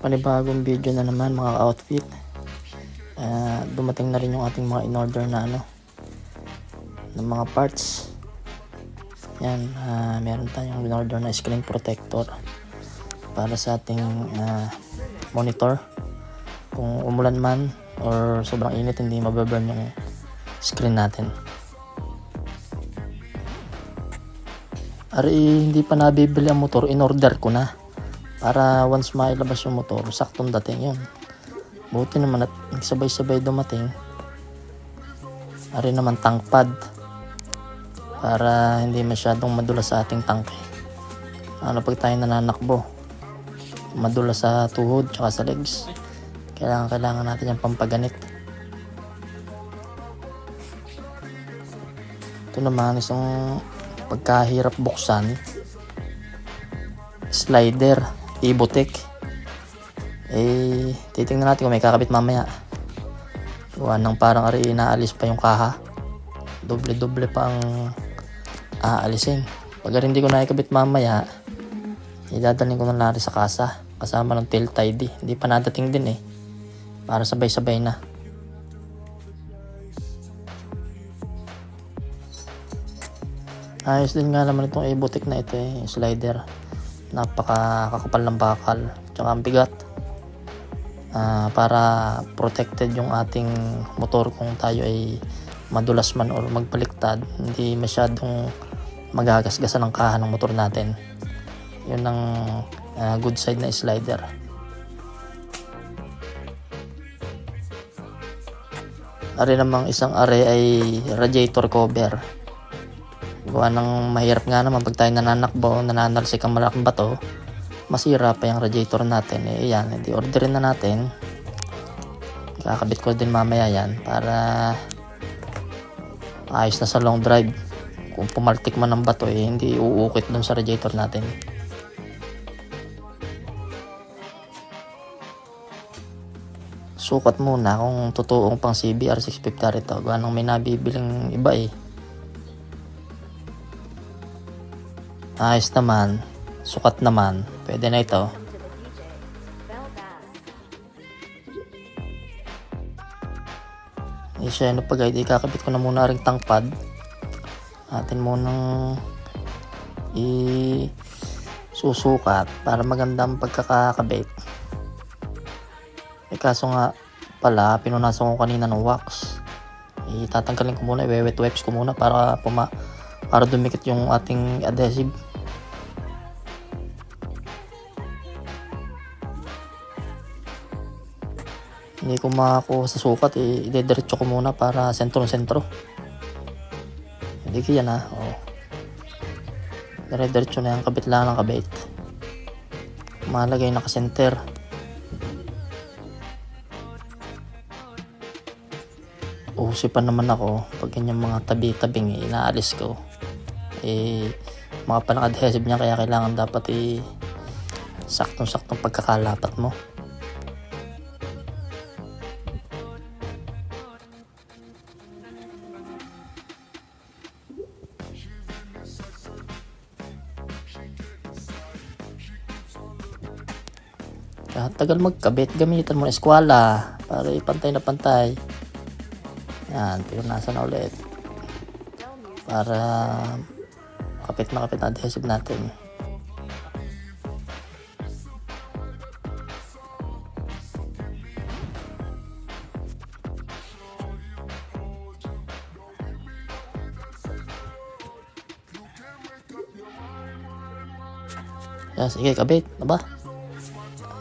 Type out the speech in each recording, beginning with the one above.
Panibagong video na naman mga outfit. Dumating na rin yung ating mga in-order na ng mga parts. Yan, meron tayong in-order na screen protector para sa ating monitor. Kung umulan man or sobrang init, hindi mababurn yung screen natin. Hindi pa nabibili ang motor, in-order ko na para once mailabas yung motor, saktong dating yun. Buti naman at sabay-sabay dumating. Naman tank pad para hindi masyadong madulas sa ating tangke. Pag tayo nananakbo, madulas sa tuhod tsaka sa legs, kailangan natin yung pampaganit. Ito naman isang pagkahirap buksan, slider Evotech. Titingnan natin kung may kakabit mamaya. Gawa ng parang inaalis pa yung kaha, doble pa ang aalisin. Pag hindi ko nakikabit mamaya, idadalhin ko na lari sa kasa kasama ng tail tidy. Hindi pa nadating din para sabay-sabay na. Ayos din nga naman itong Evotech na ito slider. Napakakapal ng bakal, tsaka ang bigat. Para protected yung ating motor kung tayo ay madulas man or magbaliktad, hindi masyadong magagasgasan ng kaha ng motor natin. Yun ang good side na slider. Namang isang ay radiator cover. Gawa ng mahirap nga naman pag tayo nananakbo, nananalsik ang malaking bato, masira pa yung radiator natin. Yan, hindi orderin na natin. Kakabit ko din mamaya yan para ayos na sa long drive. Kung pumaltik man ng bato, hindi uukit dun sa radiator natin. Sukat muna kung totoong pang CBR 650 ito. Gawa ng may nabibiling iba Ayos naman, sukat naman, pwede na ito. Siya guys, ikakabit ko na muna ring tank pad. Atin munang susukat para maganda ang pagkakakabit. Kaso nga pala, pinunasan ko kanina ng wax. Tatanggalin ko muna, wet wipes ko muna para dumikit yung ating adhesive. Hindi ko makakuha sa sukat, idediretso ko muna para sentro. Hindi kaya na, dire-diretso na yung kabit lang ng kabit. Malagay naka-center. Usipan naman ako pag ganyan mga tabi-tabing inaalis ko. Mga panang-adhesive niya, kaya kailangan dapat saktong-saktong pagkakalapat mo. Tagal magkabit, gamitan mo na eskwala para ipantay na pantay. Yan, pinunasan na ulit para makapit na adhesive natin. Yan, sige, kabit na ba?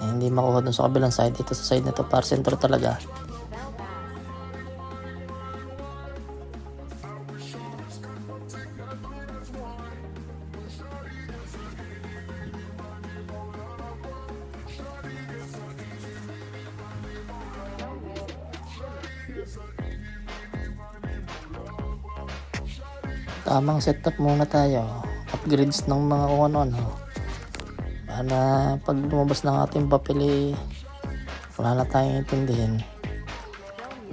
Hindi makuha dun sa kabilang side. Ito sa side nito, para sentro talaga. Tamang setup muna tayo. Upgrades ng mga kung ano. Para pag lumabas ng ating papel, wala na tayong intindihin.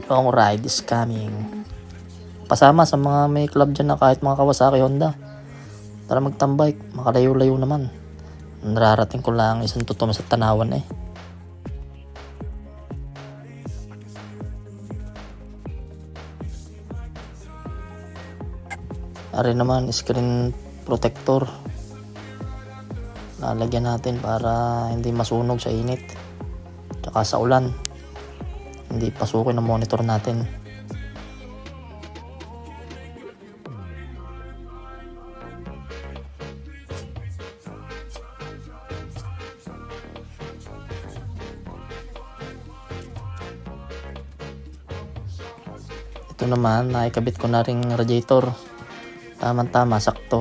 Long ride is coming. Pasama sa mga may club dyan na kahit mga Kawasaki, Honda. Tara magtambay, makalayo-layo naman. Nararating ko lang isang tutom sa Tanawan Ari naman screen protector. Lalagyan natin para hindi masunog sa init. Tsaka sa ulan. Hindi pasukin ang monitor natin. Ito naman, naikabit ko na ring radiator. Tama-tama, sakto.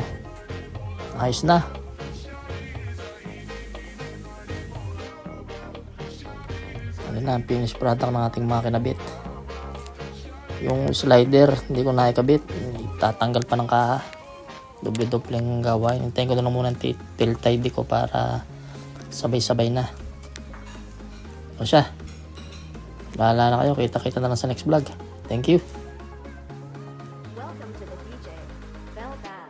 Ayos na. Ano na ang finished product ng ating mga kinabit. Yung slider, hindi ko naikabit. Tatanggal pa ng kaha. Doble-dobleng gawain. Hintayin ko na lang muna ng tail tidy ko para sabay-sabay na. O siya. Bahala na kayo. Kita-kita na lang sa next vlog. Thank you. Welcome to the DJ Bell Bag.